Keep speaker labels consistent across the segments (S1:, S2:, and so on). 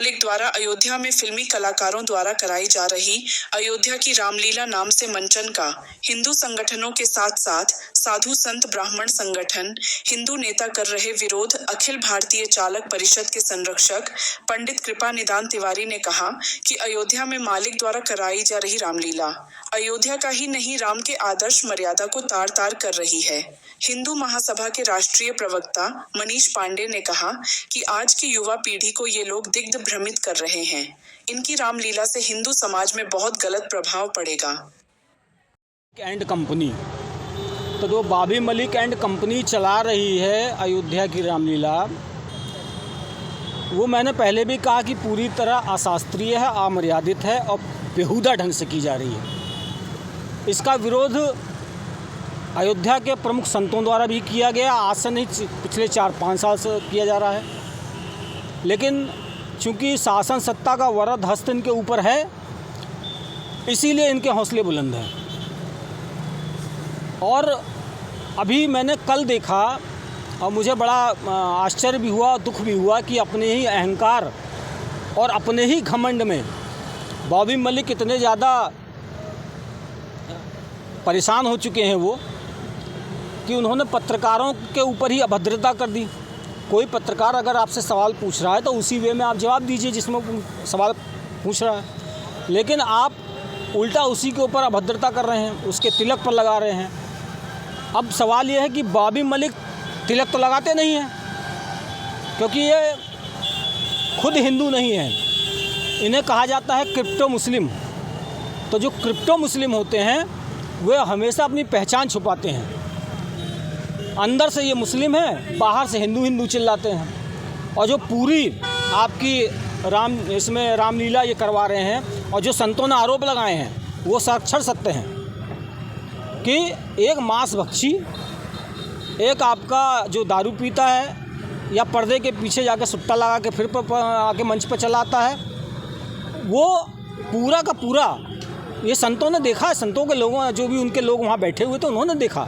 S1: मलिक द्वारा अयोध्या में फिल्मी कलाकारों द्वारा कराई जा रही अयोध्या की रामलीला नाम से मंचन का हिंदू संगठनों के साथ साथ साधु संत ब्राह्मण संगठन, हिंदू नेता कर रहे विरोध अखिल भारतीय चालक परिषद के संरक्षक पंडित कृपा निदान तिवारी ने कहा कि अयोध्या में मालिक द्वारा कराई जा रही रामलीला अयोध्या का ही नहीं, राम के आदर्श मर्यादा को तार तार कर रही है। हिंदू महासभा के राष्ट्रीय प्रवक्ता मनीष पांडे ने कहा कि आज की युवा पीढ़ी को ये लोग दिग्ध भ्रमित कर रहे हैं। इनकी रामलीला से हिंदू समाज में बहुत गलत प्रभाव पड़ेगा।
S2: एंड कंपनी तो जो बॉबी मलिक एंड कंपनी चला रही है अयोध्या की रामलीला, वो मैंने पहले भी कहा कि पूरी तरह अशास्त्रीय है, अमर्यादित है और बेहुदा ढंग से की जा रही है। इसका विरोध अयोध्या के प्रमुख संतों द्वारा भी किया गया, आज से नहीं पिछले 4-5 साल से किया जा रहा है। लेकिन चूंकि शासन सत्ता का वरद हस्त इनके ऊपर है, इसीलिए इनके हौसले बुलंद हैं। और अभी मैंने कल देखा और मुझे बड़ा आश्चर्य भी हुआ, दुख भी हुआ कि अपने ही अहंकार और अपने ही घमंड में बॉबी मलिक इतने ज़्यादा परेशान हो चुके हैं वो कि उन्होंने पत्रकारों के ऊपर ही अभद्रता कर दी। कोई पत्रकार अगर आपसे सवाल पूछ रहा है तो उसी वे में आप जवाब दीजिए जिसमें सवाल पूछ रहा है, लेकिन आप उल्टा उसी के ऊपर अभद्रता कर रहे हैं, उसके तिलक पर लगा रहे हैं। अब सवाल ये है कि बॉबी मलिक तिलक तो लगाते नहीं हैं, क्योंकि ये खुद हिंदू नहीं हैं। इन्हें कहा जाता है क्रिप्टो मुस्लिम। तो जो क्रिप्टो मुस्लिम होते हैं वे हमेशा अपनी पहचान छुपाते हैं। अंदर से ये मुस्लिम है, बाहर से हिंदू हिंदू चिल्लाते हैं। और जो पूरी आपकी इसमें रामलीला ये करवा रहे हैं और जो संतों ने आरोप लगाए हैं वो साक्षर सत्य हैं कि एक मांस भक्षी, एक आपका जो दारू पीता है या पर्दे के पीछे जाकर सुट्टा लगा के फिर आके मंच पर चला आता है, वो पूरा का पूरा ये संतों ने देखा है। संतों के लोगों, जो भी उनके लोग वहाँ बैठे हुए थे, उन्होंने देखा।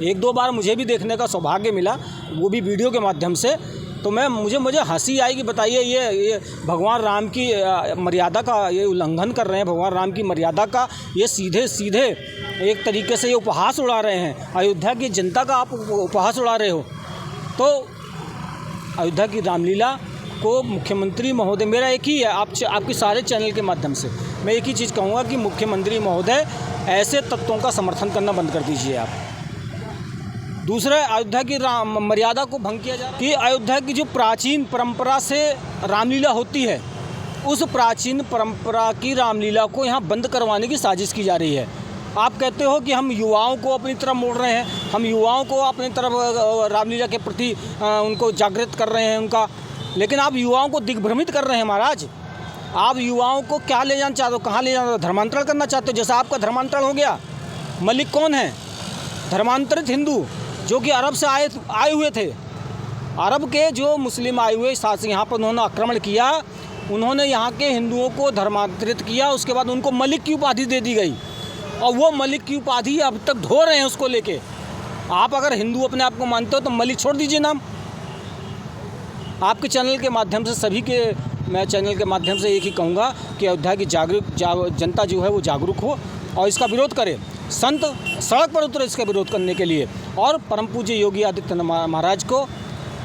S2: 1-2 बार मुझे भी देखने का सौभाग्य मिला, वो भी वीडियो के माध्यम से। तो मुझे हंसी आई कि बताइए ये भगवान राम की मर्यादा का ये उल्लंघन कर रहे हैं। भगवान राम की मर्यादा का ये सीधे एक तरीके से ये उपहास उड़ा रहे हैं। अयोध्या की जनता का आप उपहास उड़ा रहे हो। तो अयोध्या की रामलीला को मुख्यमंत्री महोदय, मेरा एक ही है, आपके सारे चैनल के माध्यम से मैं एक ही चीज़ कहूँगा कि मुख्यमंत्री महोदय ऐसे तत्वों का समर्थन करना बंद कर दीजिए आप। दूसरा, अयोध्या की मर्यादा को भंग किया जाए कि अयोध्या की जो प्राचीन परंपरा से रामलीला होती है, उस प्राचीन परंपरा की रामलीला को यहाँ बंद करवाने की साजिश की जा रही है। आप कहते हो कि हम युवाओं को अपनी तरफ मोड़ रहे हैं, हम युवाओं को अपनी तरफ रामलीला के प्रति उनको जागृत कर रहे हैं उनका, लेकिन आप युवाओं को दिग्भ्रमित कर रहे हैं महाराज। आप युवाओं को क्या ले जाना चाहते हो, कहाँ ले जाना, धर्मांतरण करना चाहते हो। जैसा आपका धर्मांतरण हो गया। मलिक कौन है? धर्मांतरित हिंदू जो कि अरब से आए हुए थे। अरब के जो मुस्लिम आए हुए साथ यहाँ पर उन्होंने आक्रमण किया, उन्होंने यहाँ के हिंदुओं को धर्मांतरित किया। उसके बाद उनको मलिक की उपाधि दे दी गई और वो मलिक की उपाधि अब तक ढो रहे हैं उसको लेके। आप अगर हिंदू अपने आप को मानते हो तो मलिक छोड़ दीजिए नाम। आपके चैनल के माध्यम से मैं चैनल के माध्यम से एक ही कहूँगा कि अयोध्या की जनता जो है वो जागरूक हो और इसका विरोध करे। संत सड़क पर उतरे इसका विरोध करने के लिए। और परम पूज्य योगी आदित्यनाथ महाराज को,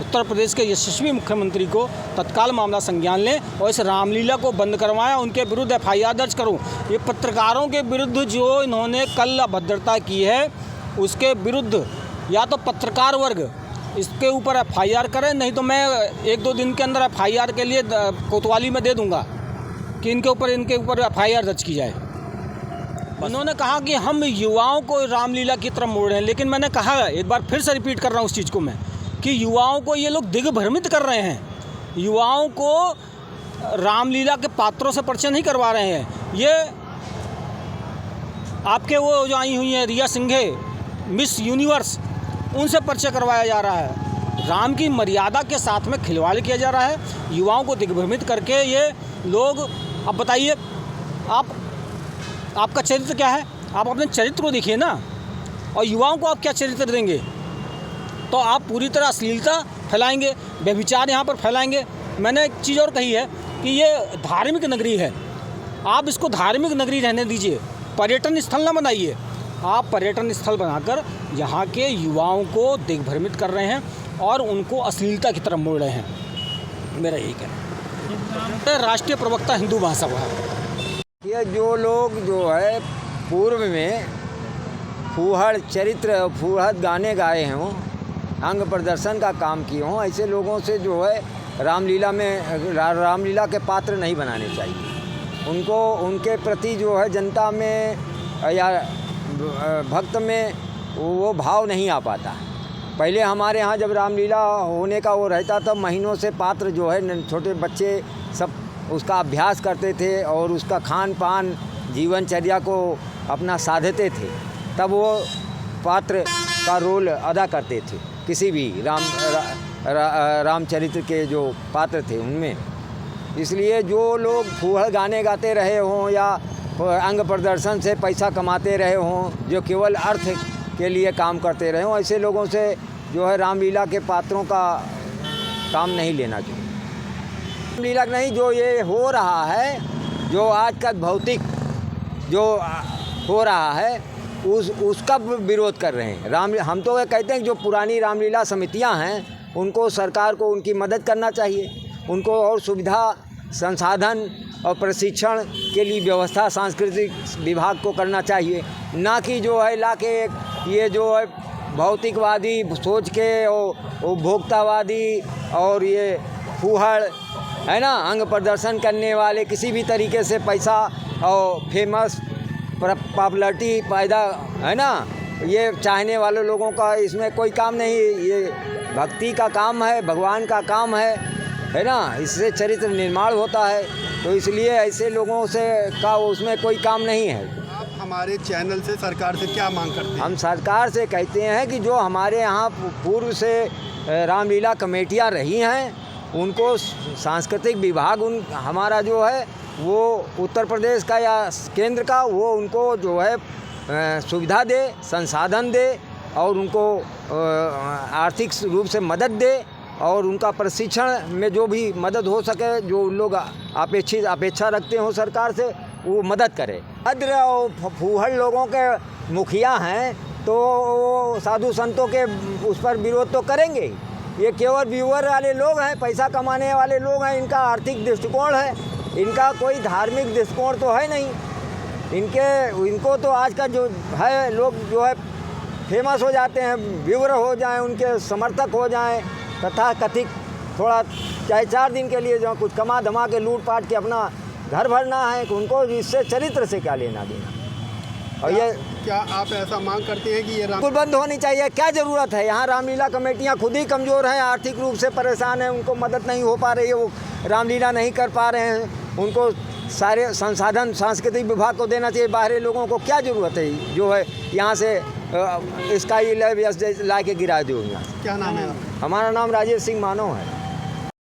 S2: उत्तर प्रदेश के यशस्वी मुख्यमंत्री को तत्काल मामला संज्ञान लें और इस रामलीला को बंद करवाएं। उनके विरुद्ध FIR दर्ज करो। ये पत्रकारों के विरुद्ध जो इन्होंने कल अभद्रता की है, उसके विरुद्ध या तो पत्रकार वर्ग इसके ऊपर FIR करें, नहीं तो मैं 1-2 दिन के अंदर FIR के लिए कोतवाली में दे दूंगा कि इनके ऊपर FIR दर्ज की जाए। उन्होंने कहा कि हम युवाओं को रामलीला की तरफ मोड़ रहे हैं, लेकिन मैंने कहा, एक बार फिर से रिपीट कर रहा हूँ उस चीज़ को मैं, कि युवाओं को ये लोग दिग्भ्रमित कर रहे हैं। युवाओं को रामलीला के पात्रों से परिचय नहीं करवा रहे हैं। ये आपके वो जो आई हुई हैं रिया सिंघे, मिस यूनिवर्स, उनसे परिचय करवाया जा रहा है। राम की मर्यादा के साथ में खिलवाड़ किया जा रहा है। युवाओं को दिग्भ्रमित करके ये लोग, अब बताइए आपका चरित्र क्या है? आप अपने चरित्र को देखिए ना, और युवाओं को आप क्या चरित्र देंगे? तो आप पूरी तरह अश्लीलता फैलाएंगे, व्यभिचार यहाँ पर फैलाएंगे, मैंने एक चीज़ और कही है कि ये धार्मिक नगरी है, आप इसको धार्मिक नगरी रहने दीजिए, पर्यटन स्थल ना बनाइए। आप पर्यटन स्थल बनाकर यहाँ के युवाओं को दिग्भ्रमित कर रहे हैं और उनको अश्लीलता की तरफ मोड़ रहे हैं। मेरा यही कहना है। राष्ट्रीय प्रवक्ता हिंदू महासभा।
S3: ये जो लोग जो है पूर्व में फूहड़ चरित्र फूहड़ गाने गाए हों, अंग प्रदर्शन का काम किए हों, ऐसे लोगों से जो है रामलीला के पात्र नहीं बनाने चाहिए। उनको उनके प्रति जो है जनता में या भक्त में वो भाव नहीं आ पाता। पहले हमारे यहाँ जब रामलीला होने का वो रहता तब महीनों से पात्र जो है छोटे बच्चे सब उसका अभ्यास करते थे और उसका खान पान जीवनचर्या को अपना साधते थे, तब वो पात्र का रोल अदा करते थे किसी भी रामचरित्र के जो पात्र थे उनमें। इसलिए जो लोग फूहड़ गाने गाते रहे हों या अंग प्रदर्शन से पैसा कमाते रहे हों, जो केवल अर्थ के लिए काम करते रहे हों, ऐसे लोगों से जो है रामलीला के पात्रों का काम नहीं लेना चाहिए। रामलीला नहीं, जो ये हो रहा है, जो आज का भौतिक जो हो रहा है उसका विरोध कर रहे हैं। हम तो ये कहते हैं कि जो पुरानी रामलीला समितियां हैं उनको सरकार को उनकी मदद करना चाहिए, उनको और सुविधा संसाधन और प्रशिक्षण के लिए व्यवस्था सांस्कृतिक विभाग को करना चाहिए, ना कि जो है लाके ये जो है भौतिकवादी सोच के और उपभोक्तावादी और ये फूहड़ है ना, अंग प्रदर्शन करने वाले किसी भी तरीके से पैसा और फेमस पॉपुलैरिटी पैदा है ना, ये चाहने वाले लोगों का इसमें कोई काम नहीं। ये भक्ति का काम है, भगवान का काम है ना, इससे चरित्र निर्माण होता है, तो इसलिए ऐसे लोगों से का उसमें कोई काम नहीं है।
S4: आप हमारे चैनल से सरकार से क्या मांग करते हैं?
S3: हम सरकार से कहते हैं कि जो हमारे यहाँ पूर्व से रामलीला कमेटियाँ रही हैं उनको सांस्कृतिक विभाग हमारा जो है वो उत्तर प्रदेश का या केंद्र का, वो उनको जो है सुविधा दे, संसाधन दे और उनको आर्थिक रूप से मदद दे और उनका प्रशिक्षण में जो भी मदद हो सके, जो उन लोग अपेक्षा रखते हो सरकार से, वो मदद करे। अद्र और फूहड़ लोगों के मुखिया हैं तो वो साधु संतों के उस पर विरोध तो करेंगे। ये केवल व्यूअर वाले लोग हैं, पैसा कमाने वाले लोग हैं, इनका आर्थिक दृष्टिकोण है, इनका कोई धार्मिक दृष्टिकोण तो है नहीं। इनको तो आज का जो है लोग जो है फेमस हो जाते हैं, व्यूअर हो जाएं, उनके समर्थक हो जाएं, तथा कथित थोड़ा चाहे 4 दिन के लिए जो कुछ कमा धमा के लूट पाट के अपना घर भरना है, उनको इससे चरित्र से क्या लेना देना। और ये
S4: क्या आप ऐसा मांग करते हैं कि ये
S3: बिल्कुल बंद होनी चाहिए? क्या ज़रूरत है? यहाँ रामलीला कमेटियाँ खुद ही कमज़ोर हैं, आर्थिक रूप से परेशान हैं, उनको मदद नहीं हो पा रही है, वो रामलीला नहीं कर पा रहे हैं, उनको सारे संसाधन सांस्कृतिक विभाग को देना चाहिए। बाहरी लोगों को क्या ज़रूरत है जो है यहाँ से स्काई ला के गिरा दो। यहाँ
S4: क्या नाम है?
S3: हमारा नाम राजेश सिंह मानव है।